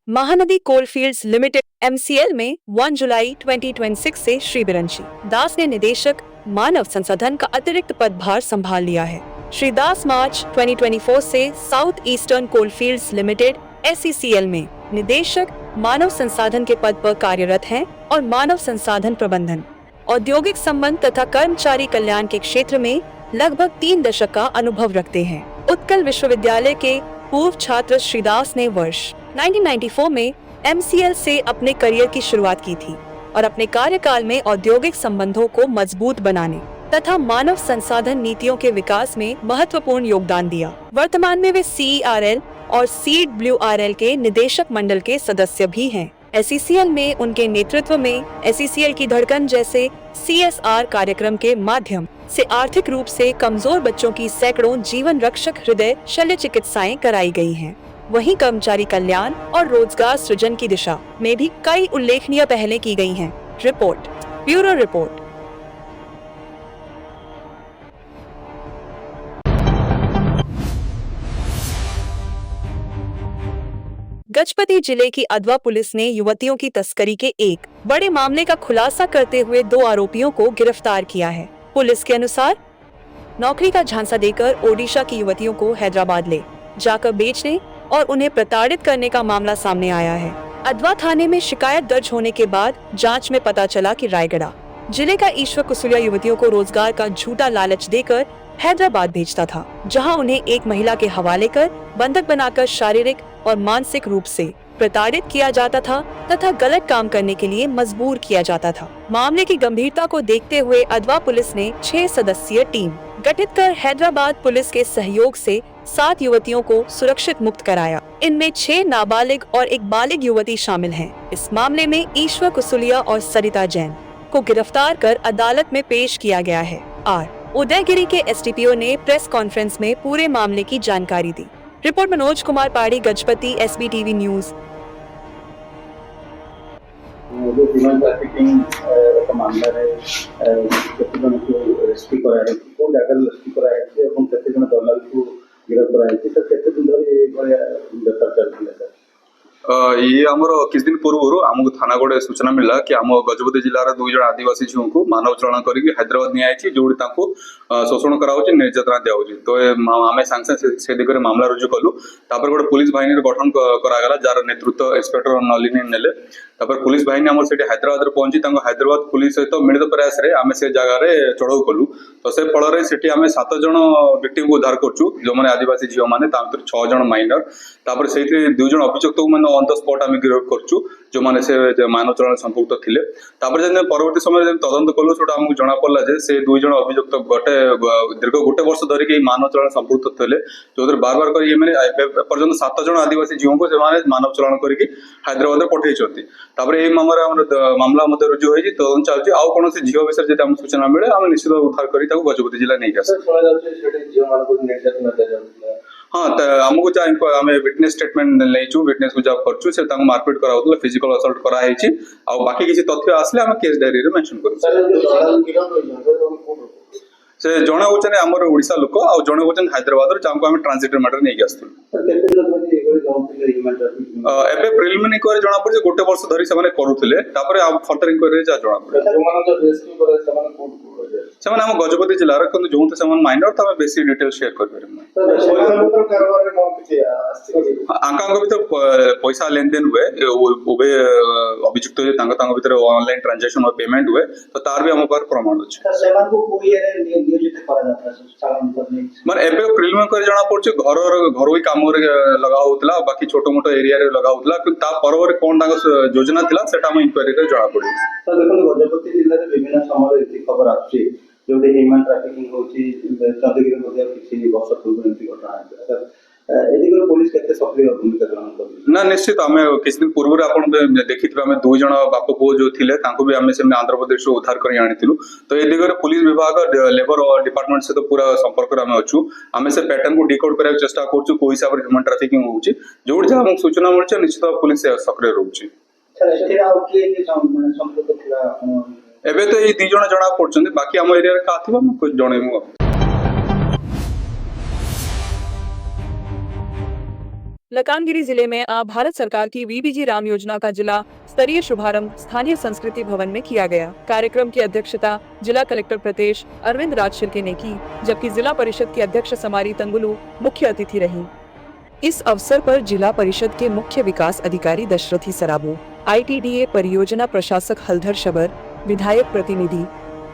Mahanadi coalfields limited MCL में 1 जुलाई 2026 से श्री बिरंची दास ने निदेशक मानव संसाधन का अतिरिक्त पदभार संभाल लिया है। श्री दास मार्च 2024 से south eastern coalfields limited SECL में निदेशक मानव संसाधन के पद पर कार्यरत हैं और मानव संसाधन प्रबंधन, औद्योगिक संबंध तथा कर्मचारी कल्याण के क्षेत्र में लगभग 3 दशक का अनुभव रखते हैं। उत्कल विश्वविद्यालय के पूर्व छात्र श्री दास ने वर्ष 1994 में MCL से अपने करियर की शुरुआत की थी और अपने कार्यकाल में औद्योगिक संबंधों को मजबूत बनाने तथा मानव संसाधन नीतियों के विकास में महत्वपूर्ण योगदान दिया। वर्तमान में वे CERL और CWRL के निदेशक मंडल के सदस्य भी हैं। SECL में उनके नेतृत्व में SECL की धड़कन जैसे CSR कार्यक्रम के माध्यम से आर्थिक रूप से कमजोर बच्चों की सैकड़ों जीवन रक्षक हृदय शल्य चिकित्साएं कराई गई हैं। वहीं कर्मचारी कल्याण और रोजगार सृजन की दिशा में भी कई उल्लेखनीय पहलें की गई हैं। Report, bureau report. गजपति जिले की अधवा पुलिस ने युवतियों की तस्करी के एक बड़े मामले का खुलासा करते हुए 2 आरोपियों को गिरफ्तार किया है। पुलिस के अनुसार नौकरी का झांसा देकर ओडिशा की युवतियों को हैदराबाद ले जाकर बेचने और उन्हें प्रताड़ित करने का मामला सामने आया है। अधवा थाने में शिकायत दर्ज होने के बाद जांच में पता चला कि रायगढ़ जिले का ईश्वर कुसुलिया युवतियों को रोजगार का झूठा लालच देकर हैदराबाद भेजता था, जहां उन्हें एक महिला के हवाले कर बंधक बनाकर शारीरिक और मानसिक रूप से प्रताड़ित किया जाता था तथा गलत काम करने के लिए मजबूर किया जाता था। मामले की गंभीरता को देखते हुए अधवा पुलिस ने 6 सदस्यीय टीम गठित कर हैदराबाद पुलिस के सहयोग से 7 युवतियों को सुरक्षित मुक्त कराया। इनमें 6 नाबालिग और एक बालिग युवती शामिल हैं। इस मामले में ईश्वर कुसुलिया और सरिता जैन को गिरफ्तार कर अदालत में पेश किया गया है। उदयगिरी के SDPO ने प्रेस कॉन्फ्रेंस में पूरे मामले की जानकारी दी। रिपोर्ट मनोज कुमार पाड़ी, गजपति, SBTV न्यूज। जो ह्यूमन ट्रैफिकिंग का मामला है, केते जन को रेस्क्यू कराए को जाकर रेस्क्यू कराए एवं केते जन दलाल को गिरफ्त कराए तो केते दिन धरि बेकार चलथिला सर। ये आमर किस दिन पूर्व आमको थाना गोटे सूचना मिला कि आम गजपति जिलार 2 जन आदिवासी झील को मानव चलन करके हैदराबाद नियाई जो शोषण करा निर्यातना दिया। तो आम सांगे से दिगरे मामला रुजु कलु। गोटे पुलिस बाहिनी गठन करागला जार नेतृत्व इंस्पेक्टर नलिनी नेले। पुलिस बाहिनी आम से हैदराबाद पहुंची हैदराबाद पुलिस सहित मिलित प्रयास आम से जगार चढ़ाऊ कलु। तो से फल से आम 7 जन विक्टिम को उद्धार करूँ जो मैंने आदिवासी झील मैंने 6 जन माइनर। से 2 जन अभियुक्त को ऑन द स्पॉट आम गिरफ्त करूँ जो मैंने से मानव चलन संपुक्त थे। परवर्ती समय तदंत कलु से आमको जना पड़ा से 2 जन अभियुक्त गोटे दीर्घ गोटे वर्ष धरिक मानव चलन संपुक्त थे जो बार बार कर 7 जन आदिवासी झील को मानव चलन करके हैदराबाद पठे। मामला मत रुजु हो तदंत चलती आउ कौन झील विषय जब सूचना मिले आम निश्चित उद्धार कर गजपति जिला नहीं हाँ आमको आम विटनेस स्टेटमेंट नहीं विटनेस को जब कर मारपीट करा फिजिकल असल्ट कराई बाकी किसी तथ्य आसले आम केस डायरी मेंशन कर से जड़े होचन आमर ओडिशा लोक आ जड़े होचन हैदराबाद जहाँ आम ट्रांजिट मैटर नहीं आसलु। एबे प्रिलिमिनरी इंक्वायरी जना पड़े गोटे वर्ष धरी से करुले फर्दर इंक्वायरी जहाँ जना पड़े आम गजपति जिलार जो से माइनर तो बेसी डिटेल शेयर कर पैसा लेन देन हुए उभय अभियुक्त भर ऑनलाइन ट्रांजेक्शन पेमेंट हुए तो तार भी आम पास प्रमाण अच्छे माने एबे प्रिलिमिनरी कर जना पड़छ घर काम लगा होतला बाकी छोटो मोटो एरिया रे लगा होतला कि ता परवर कोन योजना थिला सेटा हम इंक्वायरी रे जଣା पड़ी। सर देखो गजपति जिल्ला रे विभिन्न समय एति खबर आछि जोडे ह्यूमन ट्रैफिकिंग होछि चंदगिरी मध्ये किछि वर्ष पूर्व एति घटना है सर एदिगर पुलिस केते सक्रिय भूमिका ग्रहण करछि ना निश्चित आमे किछि दिन पूर्व आपण देखिथिबे आमे 2 जण बाप पुओ जो थिले तांको भी आमे से आंध्र प्रदेश रो उद्धार करि आनिथिलु। तो ए दिगरे पुलिस विभाग लेबर डिपार्टमेंट से तो पूरा संपर्क रे आमे अछु आमे से पैटर्न को डिकोड करय चेष्टा करछु कोइ हिसाब रे ह्यूमन ट्रैफिकिंग होछि जोड जे हम सूचना मिलछ निश्चित पुलिस सक्रिय रहउछि। सर एते आउ के संपर्क थिला एबे तो ए 2 जण जणा पड़छन बाकी हम एरिया रे का थिबा हम कुछ जणैमु। मलकानगिरी जिले में भारत सरकार की वीबीजी राम योजना का जिला स्तरीय शुभारंभ स्थानीय संस्कृति भवन में किया गया। कार्यक्रम की अध्यक्षता जिला कलेक्टर प्रदेश अरविंद राज शिर्के ने की, जबकि जिला परिषद की अध्यक्ष समारी तंगुलू मुख्य अतिथि रही। इस अवसर पर जिला परिषद के मुख्य विकास अधिकारी दशरथी सराबू, ITDA परियोजना प्रशासक हलधर शबर, विधायक प्रतिनिधि,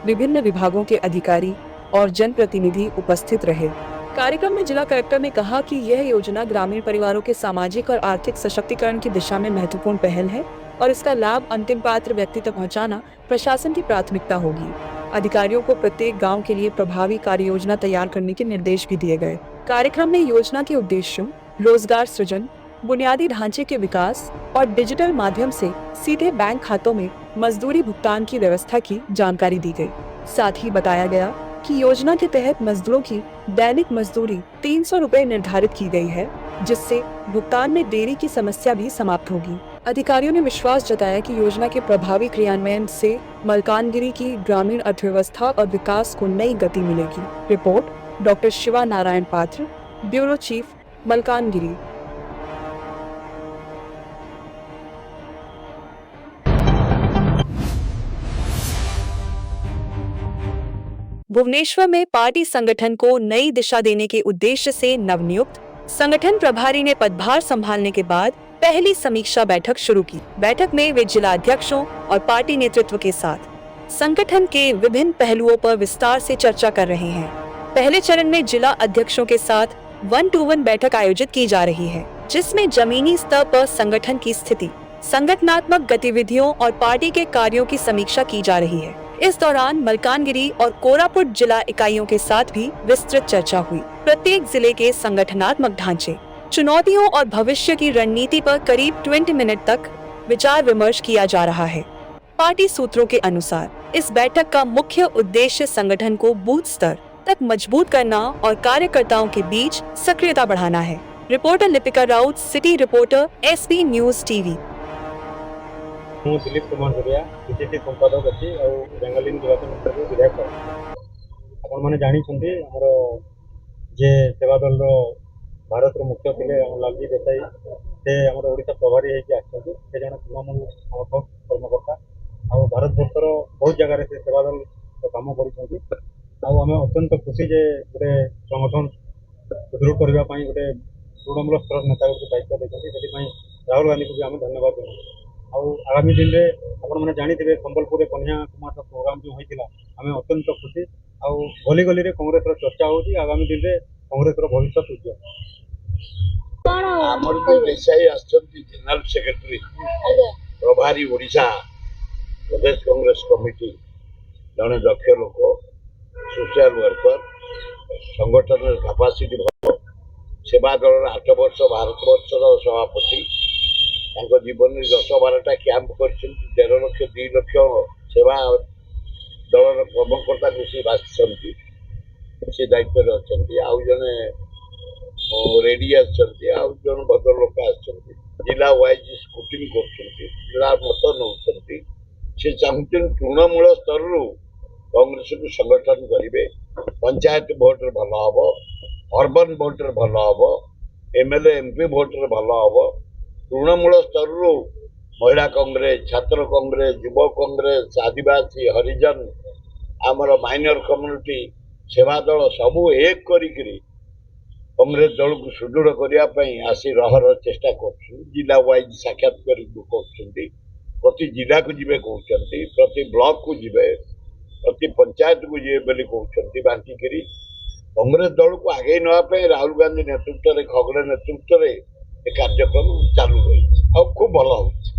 विभिन्न विभागों के अधिकारी और जनप्रतिनिधि उपस्थित रहे। कार्यक्रम में जिला कलेक्टर ने कहा कि यह योजना ग्रामीण परिवारों के सामाजिक और आर्थिक सशक्तिकरण की दिशा में महत्वपूर्ण पहल है और इसका लाभ अंतिम पात्र व्यक्ति तक पहुंचाना प्रशासन की प्राथमिकता होगी। अधिकारियों को प्रत्येक गांव के लिए प्रभावी कार्य योजना तैयार करने के निर्देश भी दिए गए। कार्यक्रम में योजना के उद्देश्यों, रोजगार सृजन, बुनियादी ढांचे के विकास और डिजिटल माध्यम से सीधे बैंक खातों में मजदूरी भुगतान की व्यवस्था की जानकारी दी गई। साथ ही बताया गया कि योजना के तहत मजदूरों की दैनिक मजदूरी 300 रुपए निर्धारित की गई है, जिससे भुगतान में देरी की समस्या भी समाप्त होगी। अधिकारियों ने विश्वास जताया कि योजना के प्रभावी क्रियान्वयन से मलकानगिरी की ग्रामीण अर्थव्यवस्था और विकास को नई गति मिलेगी। रिपोर्ट डॉक्टर शिवा नारायण पात्र, ब्यूरो चीफ, मलकानगिरी। भुवनेश्वर में पार्टी संगठन को नई दिशा देने के उद्देश्य से नवनियुक्त संगठन प्रभारी ने पदभार संभालने के बाद पहली समीक्षा बैठक शुरू की। बैठक में वे जिला अध्यक्षों और पार्टी नेतृत्व के साथ संगठन के विभिन्न पहलुओं पर विस्तार से चर्चा कर रहे हैं। पहले चरण में जिला अध्यक्षों के साथ 1-to-1 बैठक आयोजित की जा रही है, जिसमें जमीनी स्तर पर संगठन की स्थिति, संगठनात्मक गतिविधियों और पार्टी के कार्यों की समीक्षा की जा रही है। इस दौरान मलकानगिरी और कोरापुट जिला इकाइयों के साथ भी विस्तृत चर्चा हुई। प्रत्येक जिले के संगठनात्मक ढांचे, चुनौतियों और भविष्य की रणनीति पर करीब 20 मिनट तक विचार विमर्श किया जा रहा है। पार्टी सूत्रों के अनुसार इस बैठक का मुख्य उद्देश्य संगठन को बूथ स्तर तक मजबूत करना और कार्यकर्ताओं के बीच सक्रियता बढ़ाना है। Reporter Lipika Raut, city reporter, SB news TV. ମୁଁ ଦିଲ୍ଲୀପ କୁମାର ଜରିଆ PCC ସମ୍ପାଦକ ଅଛି ଆଉ ବେଙ୍ଗାଲୀ ନିର୍ବାଚନ ମଣ୍ଡଳୀର ବିଧାୟକ। ଆପଣମାନେ ଜାଣିଛନ୍ତି ଆମର ଯେ ସେବା ଦଳର ଭାରତର ମୁଖ୍ୟ ଥିଲେ ଆମ ଲାଲଜୀ ଦେଶାଇ, ସେ ଆମର ଓଡ଼ିଶା ପ୍ରଭାରୀ ହେଇକି ଆସିଛନ୍ତି। ସେ ଜଣେ ତୃଣମୂଳ ସମର୍ଥକ କର୍ମକର୍ତ୍ତା ଆଉ ଭାରତବର୍ଷର ବହୁତ ଜାଗାରେ ସେ ସେବା ଦଳ କାମ କରିଛନ୍ତି। ଆଉ ଆମେ ଅତ୍ୟନ୍ତ ଖୁସି ଯେ ଗୋଟେ ସଂଗଠନ ସୁଦୃଢ଼ କରିବା ପାଇଁ ଗୋଟେ ତୃଣମୂଳ ସ୍ତରର ନେତାଙ୍କୁ ଦାୟିତ୍ୱ ଦେଇଛନ୍ତି। ସେଥିପାଇଁ ରାହୁଲ ଗାନ୍ଧୀଙ୍କୁ ବି ଆମେ ଧନ୍ୟବାଦ ଜଣାଉଛୁ। ଆଉ ଆଗାମୀ ଦିନରେ ଆପଣମାନେ ଜାଣିଥିବେ ସମ୍ବଲପୁରରେ କନ୍ୟା କୁମାରର ପ୍ରୋଗ୍ରାମ ଯେଉଁ ହୋଇଥିଲା, ଆମେ ଅତ୍ୟନ୍ତ ଖୁସି। ଆଉ ଗଲି ଗଲିରେ କଂଗ୍ରେସର ଚର୍ଚ୍ଚା ହେଉଛି। ଆଗାମୀ ଦିନରେ କଂଗ୍ରେସର ଭବିଷ୍ୟତ ଉଜ୍ଜ୍ୱଳ। ଆମର ଯୋଉ ଦେଶାଇ ଆସିଛନ୍ତି ଜେନେରାଲ ସେକ୍ରେଟାରୀ ପ୍ରଭାରୀ ଓଡ଼ିଶା ପ୍ରଦେଶ କଂଗ୍ରେସ କମିଟି, ଜଣେ ଦକ୍ଷ ଲୋକ, ସୋସିଆଲ ୱାର୍କର, ସଂଗଠନର କାପାସିଟି ଭଲ, ସେବା ଦଳର 8 ବର୍ଷ ଭାରତବର୍ଷର ସଭାପତି, ତାଙ୍କ ଜୀବନରେ 10-12ଟା କ୍ୟାମ୍ପ କରିଛନ୍ତି। 1.5 ଲକ୍ଷ 2 ଲକ୍ଷ ସେବା ଦଳର କର୍ମକର୍ତ୍ତାଙ୍କୁ ସେ ବାଛିଛନ୍ତି, ସେ ଦାୟିତ୍ୱରେ ଅଛନ୍ତି। ଆଉ ଜଣେ ରେଡି ଆସିଛନ୍ତି, ଆଉ ଜଣେ ଭଦ୍ରଲୋକ ଆସିଛନ୍ତି। ଜିଲ୍ଲା ୱାଇଜ ସ୍କୁଟିଂ କରୁଛନ୍ତି, ଜିଲ୍ଲା ମତ ନେଉଛନ୍ତି। ସେ ଚାହୁଁଛନ୍ତି ତୃଣମୂଳ ସ୍ତରରୁ କଂଗ୍ରେସକୁ ସଂଗଠନ କରିବେ। ପଞ୍ଚାୟତ ଭୋଟରେ ଭଲ ହବ, ଅର୍ବାନ ଭୋଟରେ ଭଲ ହବ, MLA MP ଭୋଟରେ ଭଲ ହବ। ତୃଣମୂଳ ସ୍ତରରୁ ମହିଳା କଂଗ୍ରେସ, ଛାତ୍ର କଂଗ୍ରେସ, ଯୁବ କଂଗ୍ରେସ, ଆଦିବାସୀ, ହରିଜନ, ଆମର ମାଇନର କମ୍ୟୁନିଟି, ସେବା ଦଳ ସବୁ ଏକ କରିକିରି କଂଗ୍ରେସ ଦଳକୁ ସୁଦୃଢ଼ କରିବା ପାଇଁ ଆସି ରହର ଚେଷ୍ଟା କରୁଛନ୍ତି। ଜିଲ୍ଲା ୱାଇଜ ସାକ୍ଷାତ କରିକି କରୁଛନ୍ତି, ପ୍ରତି ଜିଲ୍ଲାକୁ ଯିବେ କହୁଛନ୍ତି, ପ୍ରତି ବ୍ଲକକୁ ଯିବେ, ପ୍ରତି ପଞ୍ଚାୟତକୁ ଯିବେ ବୋଲି କହୁଛନ୍ତି। ବାଣ୍ଟିକିରି କଂଗ୍ରେସ ଦଳକୁ ଆଗେଇ ନେବା ପାଇଁ ରାହୁଲ ଗାନ୍ଧୀ ନେତୃତ୍ୱରେ, ଖଗଡେ ନେତୃତ୍ୱରେ ଏ କାର୍ଯ୍ୟକ୍ରମ ଚାଲୁ ରହିଛି ଆଉ ଖୁବ ଭଲ ହେଉଛି।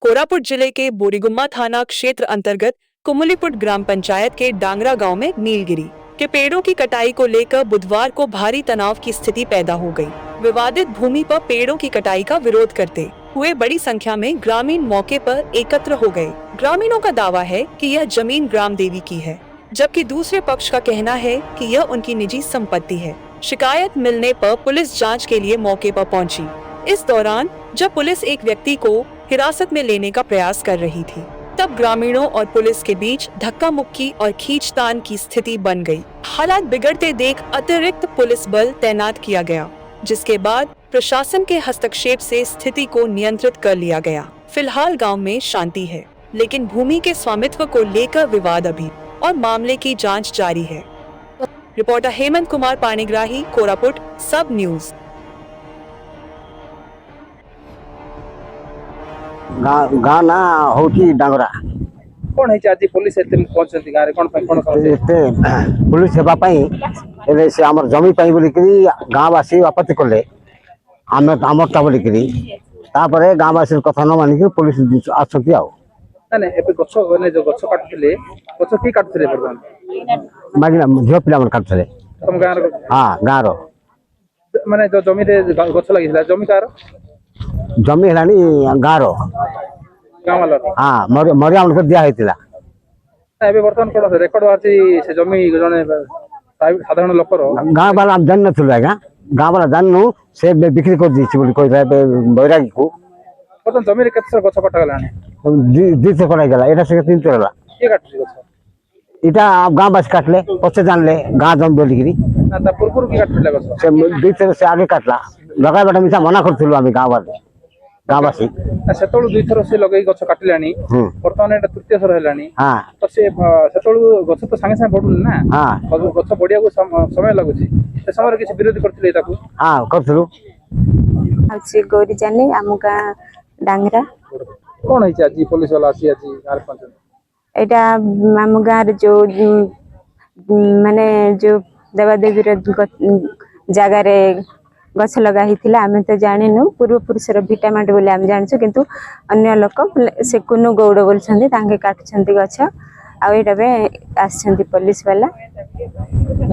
कोरापुट जिले के बोरीगुम्मा थाना क्षेत्र अंतर्गत कुमुलीपुट ग्राम पंचायत के डांगरा गांव में नीलगिरी के पेड़ों की कटाई को लेकर बुधवार को भारी तनाव की स्थिति पैदा हो गई। विवादित भूमि पर पेड़ों की कटाई का विरोध करते हुए बड़ी संख्या में ग्रामीण मौके पर एकत्र हो गए। ग्रामीणों का दावा है कि यह जमीन ग्राम देवी की है, जबकि दूसरे पक्ष का कहना है कि यह उनकी निजी संपत्ति है। शिकायत मिलने पर पुलिस जांच के लिए मौके पर पहुंची। इस दौरान जब पुलिस एक व्यक्ति को हिरासत में लेने का प्रयास कर रही थी, तब ग्रामीणों और पुलिस के बीच धक्का मुक्की और खींचतान की स्थिति बन गई। हालात बिगड़ते देख अतिरिक्त पुलिस बल तैनात किया गया, जिसके बाद प्रशासन के हस्तक्षेप से स्थिति को नियंत्रित कर लिया गया। फिलहाल गांव में शांति है, लेकिन भूमि के स्वामित्व को लेकर विवाद अभी और मामले की जांच जारी है। रिपोर्टर हेमंत कुमार पाणिग्राही, कोरापुट सब न्यूज। गाँ ना होची डांगरा कौन है आज पुलिस एते पहुंचती गारे कौन कौन एते पुलिस सेवा पाई एले से हमर जमी पाई बोली करी गाँवासी आपत्ति कले आमे हमरटा बोली करी तापरे गाँवासी कथा न मानिक पुलिस आछंती आउ ना एबे गछ गने जो गछ काटथिले गछ की काटथिले बर्तमान मागिना झियो पिला मन काटथले तुम गार हां गारो माने जो जमी रे गछ लागिला जमी कार जमी हलानी गारो गाँ वाला हां मरिया मन को दिया हेतिला एबे बर्तमान कोन रेकॉर्ड आछि से जमी जने साधारण लोकर गाँ वाला हम जान नथुल आगा गाँ वाला जाननु से बिक्री कर दीछि बोली कोइ बैरागी को बर्तमान जमी रे केते गछ काटा गलानी दी से कराई गला एटा से तीन तोला के काटछि गछ इटा गाँव बस काटले पछे जानले गाँ जम बोली करी ना ता पुरपुर की काटथिले गछ से दुई थर से आगे काटला लगा बेटा मिसा मना करथिलु आमी गाँव वाले गाँववासी सेतळु दुई थर से लगई गछ काटिलानी बर्तमान एटा तृतीय थर हेलानी हाँ तो से सेतळु गछ तो संगे संगे बढ़ुनी ना हाँ गछ बढ़िया को समय लागुची से समय किसी विरोध करथिले ताकू हाँ करथिलु अच्छी गौरी जानी आम गाँ डांगरा कौन है आज पुलिस वाला आसी आज गार पंच एटा आम गाँव जो माने जो देवादेवी जगार गछ लगा आम तो जानिनु पूर्व पुरुषर भिटामाट बोली आम जानिछु किंतु अन्य लोक से कुनु गौड़ बोलछन्ती तांके काटछन्ती गछ आ एटा बे आछन्ती पुलिस वाला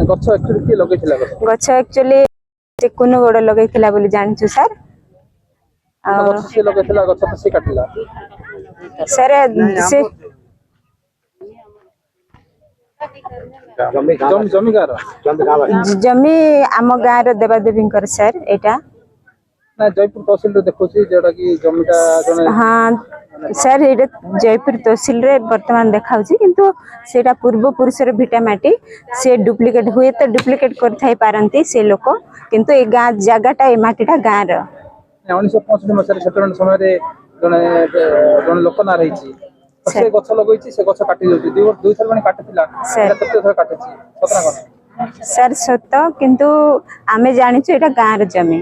गछ एक्चुअली के लगैथिला गछ एक्चुअली से कुनु गौड़ लगैथिला बोली जानिछु सर गछ से लगैथिला गछ तो से काटिला सर से जमी जमी गार जमी आम गाँव देवादेवी सर एटा ना जयपुर तहसील रे देखोची जेडा की जमीटा जने हाँ सर एटा जयपुर तहसील रे वर्तमान देखाउची किंतु सेटा पूर्व पुरुषर भिटामाटी से डुप्लिकेट हुए तो डुप्लिकेट कर थाई पारंती से लोक किंतु ए गाँ जगाटा ए माटीटा गाँ र 1965 मसरे सेटलमेंट समय रे जने लोक ना रहिची से गछ लगैची से गछ काटी जोची दुई थर माने काटिथिला सर तृतीय थर काटिची सतना कोन सर सत किंतु आमे जानिछु एटा गाँ र जमी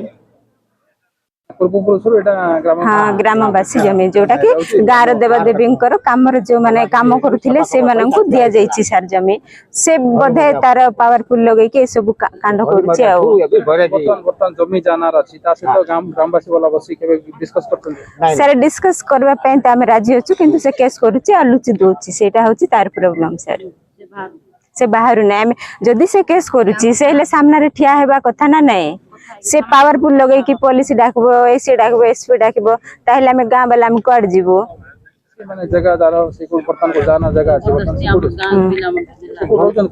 पूर्व पुरुषर एटा ग्राम हाँ ग्रामवासी जमी जोटा कि गाँव देवादेवी कम जो माने काम करुथिले से माननकु दिया जाइछि सर जमी से बोधे तार पावरफुल लगै के सब कांड करूछि आ बर्तमान जमी जानार अछि ता से तो ग्रामवासी वाला बसी केबे डिस्कस करथुन सर डिस्कस करबा पे त हम राजी होछु किंतु से केस करूछि आ लुचि दोछि सेटा होछि तार प्रॉब्लम सर से बाहरु नै जदि से केस करूछि से हेले सामना रे ठिया हेबा कथा ना नै से पावरफुल लगे कि पुलिस डाकबो एसी डाकबो एसपी डाकबो ताहले हम गाँ वाला हम कर जीवो माने जगह दारो से को बर्तन को जाना जगह अछि बर्तन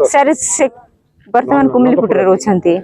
सर से वर्तमान कुमलीपुट रे रोछंती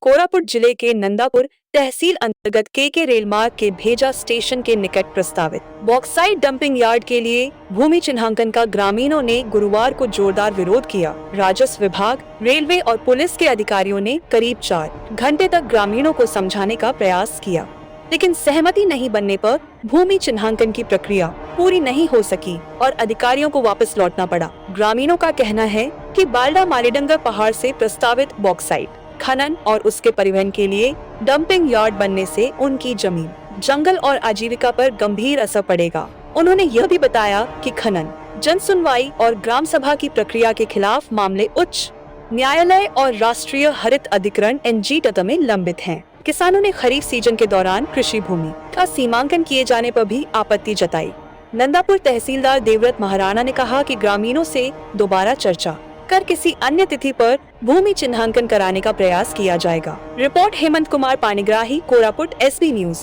कोरापुट जिले के नंदापुर तहसील अंतर्गत के रेल मार्ग के भेजा स्टेशन के निकट प्रस्तावित बॉक्साइट डंपिंग यार्ड के लिए भूमि चिन्हांकन का ग्रामीणों ने गुरुवार को जोरदार विरोध किया। राजस्व विभाग, रेलवे और पुलिस के अधिकारियों ने करीब 4 घंटे तक ग्रामीणों को समझाने का प्रयास किया, लेकिन सहमति नहीं बनने पर भूमि चिन्हांकन की प्रक्रिया पूरी नहीं हो सकी और अधिकारियों को वापस लौटना पड़ा। ग्रामीणों का कहना है कि बाल्डा मालीडंगर पहाड़ से प्रस्तावित बॉक्साइट खनन और उसके परिवहन के लिए डंपिंग यार्ड बनने से उनकी जमीन, जंगल और आजीविका पर गंभीर असर पड़ेगा। उन्होंने यह भी बताया कि खनन, जन सुनवाई और ग्राम सभा की प्रक्रिया के खिलाफ मामले उच्च न्यायालय और राष्ट्रीय हरित अधिकरण NGT में लंबित हैं। किसानों ने खरीफ सीजन के दौरान कृषि भूमि का सीमांकन किए जाने पर भी आपत्ति जताई। नंदापुर तहसीलदार देवव्रत महाराणा ने कहा कि ग्रामीणों से दोबारा चर्चा कर किसी अन्य तिथि पर भूमि चिन्हांकन कराने का प्रयास किया जाएगा। Report Hemant Kumar Panigrahi, Koraput SB news.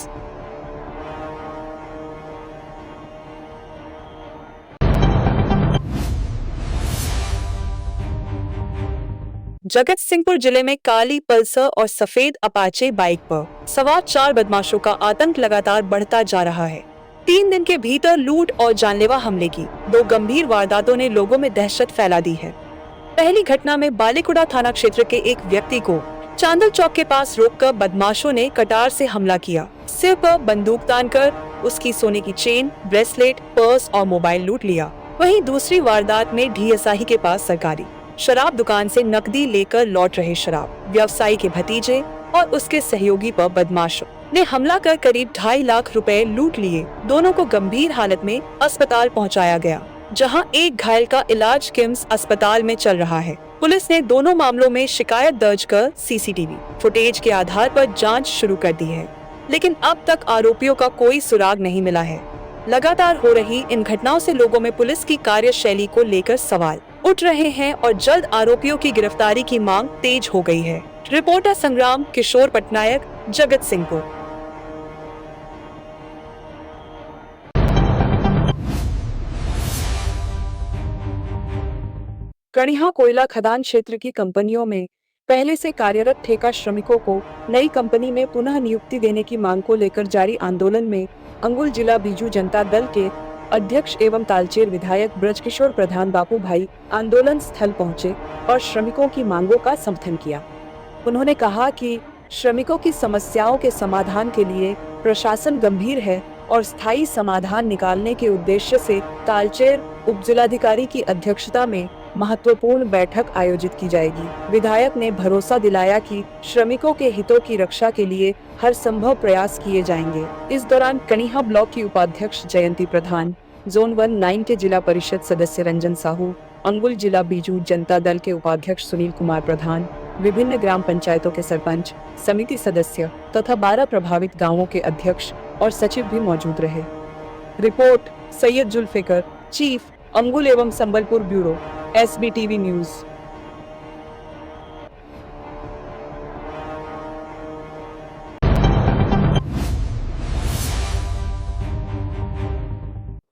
जगत सिंहपुर जिले में काली पल्सर और सफेद अपाचे बाइक पर सवार 4 बदमाशों का आतंक लगातार बढ़ता जा रहा है। 3 दिन के भीतर लूट और जानलेवा हमले की 2 गंभीर वारदातों ने लोगों में दहशत फैला दी है। पहली घटना में बालिकुड़ा थाना क्षेत्र के एक व्यक्ति को चांदल चौक के पास रोककर बदमाशों ने कटार से हमला किया। सिर पर बंदूक तानकर उसकी सोने की चेन, ब्रेसलेट, पर्स और मोबाइल लूट लिया। वहीं दूसरी वारदात में ढीअसाही के पास सरकारी शराब दुकान से नकदी लेकर लौट रहे शराब व्यवसायी के भतीजे और उसके सहयोगी पर बदमाशों ने हमला कर करीब 2.5 लाख रुपए लूट लिए। दोनों को गंभीर हालत में अस्पताल पहुंचाया गया, जहां एक घायल का इलाज किम्स अस्पताल में चल रहा है। पुलिस ने दोनों मामलों में शिकायत दर्ज कर सीसीटीवी फुटेज के आधार पर जांच शुरू कर दी है, लेकिन अब तक आरोपियों का कोई सुराग नहीं मिला है। लगातार हो रही इन घटनाओं से लोगों में पुलिस की कार्यशैली को लेकर सवाल उठ रहे हैं और जल्द आरोपियों की गिरफ्तारी की मांग तेज हो गई है। रिपोर्टर संग्राम किशोर पटनायक, जगत सिंहपुर। कणिहा कोयला खदान क्षेत्र की कंपनियों में पहले से कार्यरत ठेका श्रमिकों को नई कंपनी में पुनः नियुक्ति देने की मांग को लेकर जारी आंदोलन में अंगुल जिला बीजू जनता दल के अध्यक्ष एवं तालचेर विधायक ब्रजकिशोर प्रधान बापू भाई आंदोलन स्थल पहुंचे और श्रमिकों की मांगों का समर्थन किया। उन्होंने कहा कि श्रमिकों की समस्याओं के समाधान के लिए प्रशासन गंभीर है और स्थायी समाधान निकालने के उद्देश्य से तालचेर उपजिलाधिकारी की अध्यक्षता में महत्वपूर्ण बैठक आयोजित की जाएगी। विधायक ने भरोसा दिलाया कि श्रमिकों के हितों की रक्षा के लिए हर संभव प्रयास किए जाएंगे। इस दौरान कणिहा ब्लॉक की उपाध्यक्ष जयंती प्रधान, जोन 19 के जिला परिषद सदस्य रंजन साहू, अंगुल जिला बीजू जनता दल के उपाध्यक्ष सुनील कुमार प्रधान, विभिन्न ग्राम पंचायतों के सरपंच, समिति सदस्य तथा 12 प्रभावित गाँवों के अध्यक्ष और सचिव भी मौजूद रहे। रिपोर्ट सैयद जुल्फिकर, चीफ, अंगुल एवं Sambalpur bureau, SBTV news.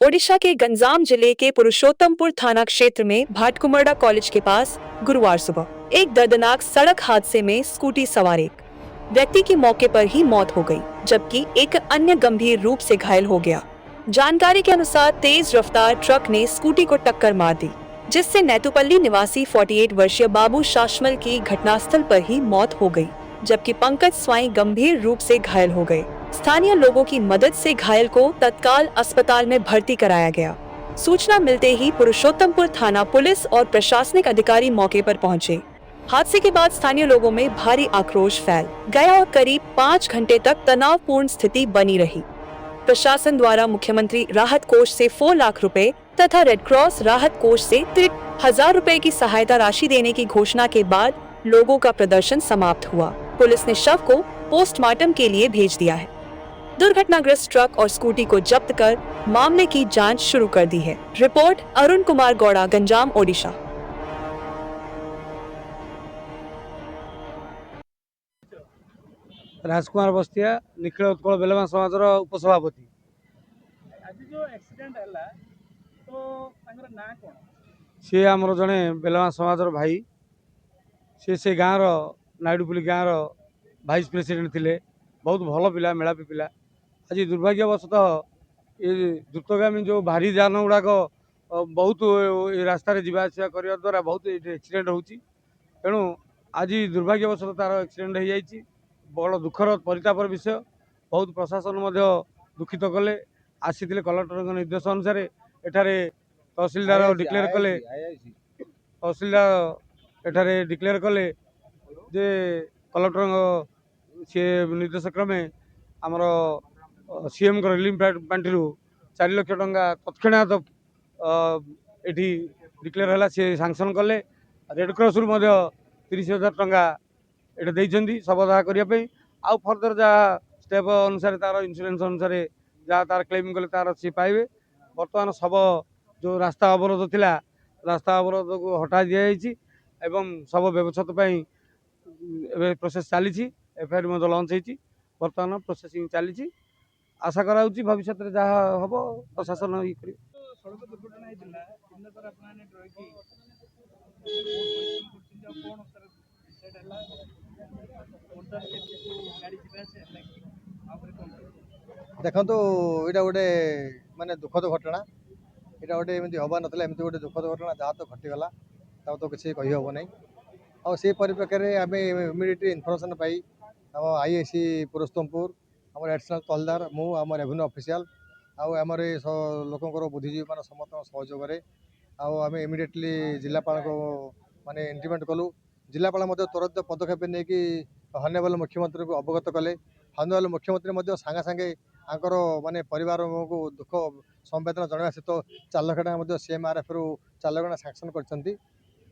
Odisha के गंजाम जिले के पुरुषोत्तमपुर थाना क्षेत्र में भाटकुमरडा कॉलेज के पास गुरुवार सुबह एक दर्दनाक सड़क हादसे में स्कूटी सवार एक व्यक्ति की मौके पर ही मौत हो गई, जबकि एक अन्य गंभीर रूप से घायल हो गया। जानकारी के अनुसार तेज रफ्तार ट्रक ने स्कूटी को टक्कर मार दी, जिससे नेतुपल्ली निवासी 48 वर्षीय बाबू शाशमल की घटनास्थल पर ही मौत हो गई, जबकि पंकज स्वाई गंभीर रूप से घायल हो गए। स्थानीय लोगों की मदद से घायल को तत्काल अस्पताल में भर्ती कराया गया। सूचना मिलते ही पुरुषोत्तमपुर थाना पुलिस और प्रशासनिक अधिकारी मौके पर पहुंचे। हादसे के बाद स्थानीय लोगों में भारी आक्रोश फैल गया और करीब 5 घंटे तक तनावपूर्ण स्थिति बनी रही। प्रशासन द्वारा मुख्यमंत्री राहत कोष से 4 लाख रुपए तथा रेड क्रॉस राहत कोष से 1000 रुपए की सहायता राशि देने की घोषणा के बाद लोगों का प्रदर्शन समाप्त हुआ। पुलिस ने शव को पोस्टमार्टम के लिए भेज दिया है। दुर्घटनाग्रस्त ट्रक और स्कूटी को जब्त कर मामले की जांच शुरू कर दी है। रिपोर्ट अरुण कुमार गौड़ा, गंजाम, ओडिशा। राजकुमार बस्तिया, निखिल उत्कल बेलमा समाज उपसभापति। आज जो एक्सीडेंट है तो ना कौन सी आमर जड़े बेलमा समाज भाई, से गाँव नायडुपुली गाँव भाइस प्रेसिडेंट थे। बहुत भल पिला, मेलापी पिला। आज दुर्भाग्यवशतः ये द्रुतगामी जो भारी जान गुड़ाक बहुत रास्तार जावासवा करने द्वारा बहुत एक्सीडेंट होची। तेणु आज दुर्भाग्यवशतः तार एक्सीडेंट हो जाए। बड़ दुखर परितापर विषय। बहुत प्रशासन दुखित कले। आसी कलेक्टर निर्देश अनुसार एठारे तहसीलदार डिक्लेयर कले, तहसीलदार एठारे डिक्लेयर कले जे कलेक्टर सी निर्देश क्रमे आमर सीएम रिलीफ पांठी 4 लाख टंका तत्क्षणात ये डिक्लेयर है, सी सांक्शन कले। रेड क्रॉस रु 30,000 टंका ये देती शवदाह करने। आउ फर्दर जहाँ स्टेप अनुसार तार इंश्योरेंस अनुसार जहाँ तार क्लेम कले तार सी पाइबे। बर्तमान शव जो रास्ता अवरोध थिला, रास्ता अवरोध को हटा दी एवं शव व्यवच्छेद प्रोसेस चली। एफआईआर लंच होती, बर्तमान प्रोसेसिंग चली। आशा करा भविष्य में जहाँ हम प्रशासन ये कर। सड़क दुर्घटना ଦେଖନ୍ତୁ ଏଇଟା ଗୋଟେ ମାନେ ଦୁଃଖଦ ଘଟଣା। ଏଇଟା ଗୋଟେ ଏମିତି ହେବା ନଥିଲା, ଏମିତି ଗୋଟେ ଦୁଃଖଦ ଘଟଣା ଯାହା ତ ଘଟିଗଲା ତାକୁ ତ କିଛି କହିହେବ ନାହିଁ। ଆଉ ସେଇ ପରିପ୍ରେକ୍ଷୀରେ ଆମେ ଇମିଡ଼ିଏଟ୍ ଇନଫର୍ମେସନ୍ ପାଇ ଆମ ଆଇଆଇସି ପୁରସ୍ତମପୁର, ଆମର ଆଡ଼ିସନାଲ୍ ତହସିଲଦାର, ମୁଁ ଆମ ରେଭିନ୍ୟୁ ଅଫିସିଆଲ ଆଉ ଆମର ଏ ଲୋକଙ୍କର ବୁଦ୍ଧିଜୀବୀମାନେ ସମସ୍ତଙ୍କ ସହଯୋଗରେ ଆଉ ଆମେ ଇମିଡ଼ିଏଟଲି ଜିଲ୍ଲାପାଳଙ୍କୁ ମାନେ ଇଣ୍ଟିମେଟ୍ କଲୁ। ଜିଲ୍ଲାପାଳ ମଧ୍ୟ ତୁରନ୍ତ ପଦକ୍ଷେପ ନେଇକି ହନେବଲ ମୁଖ୍ୟମନ୍ତ୍ରୀଙ୍କୁ ଅବଗତ କଲେ। ହନେବଲ ମୁଖ୍ୟମନ୍ତ୍ରୀ ମଧ୍ୟ ସାଙ୍ଗେ ସାଙ୍ଗେ ତାଙ୍କର ମାନେ ପରିବାରକୁ ଦୁଃଖ ସମ୍ବେଦନା ଜଣାଇବା ସହିତ 4 ଲକ୍ଷ ଟଙ୍କା ମଧ୍ୟ CMRFରୁ 4 ଲକ୍ଷ ଟଙ୍କା ସାଂକ୍ସନ୍ କରିଛନ୍ତି।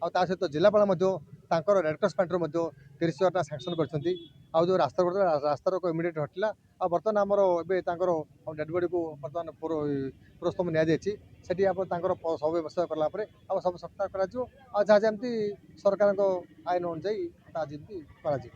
ଆଉ ତା ସହିତ ଜିଲ୍ଲାପାଳ ମଧ୍ୟ ତାଙ୍କର ରେଡ୍କ୍ରସ୍ ପାଣ୍ଠିରୁ ମଧ୍ୟ 30,000 ଟଙ୍କା ସାଂକ୍ସନ୍ କରିଛନ୍ତି। ଆଉ ଯେଉଁ ରାସ୍ତାରୋକ ଇମିଡ଼ିଏଟ୍ ହଟିଲା। ଆଉ ବର୍ତ୍ତମାନ ଆମର ଏବେ ତାଙ୍କର ଡେଡ୍ ବଡ଼ିକୁ ବର୍ତ୍ତମାନ ପୁରସ୍ତମ ନିଆଯାଇଛି। ସେଠି ଆପଣ ତାଙ୍କର ସବୁ ବ୍ୟବସ୍ଥା କଲା ପରେ ଆଉ ସବୁ ସତ୍କାର କରାଯିବ। ଆଉ ଯାହା ଯେମିତି ସରକାରଙ୍କ ଆଇନ ଅନୁଯାୟୀ ତାହା ଯେମିତି କରାଯିବ।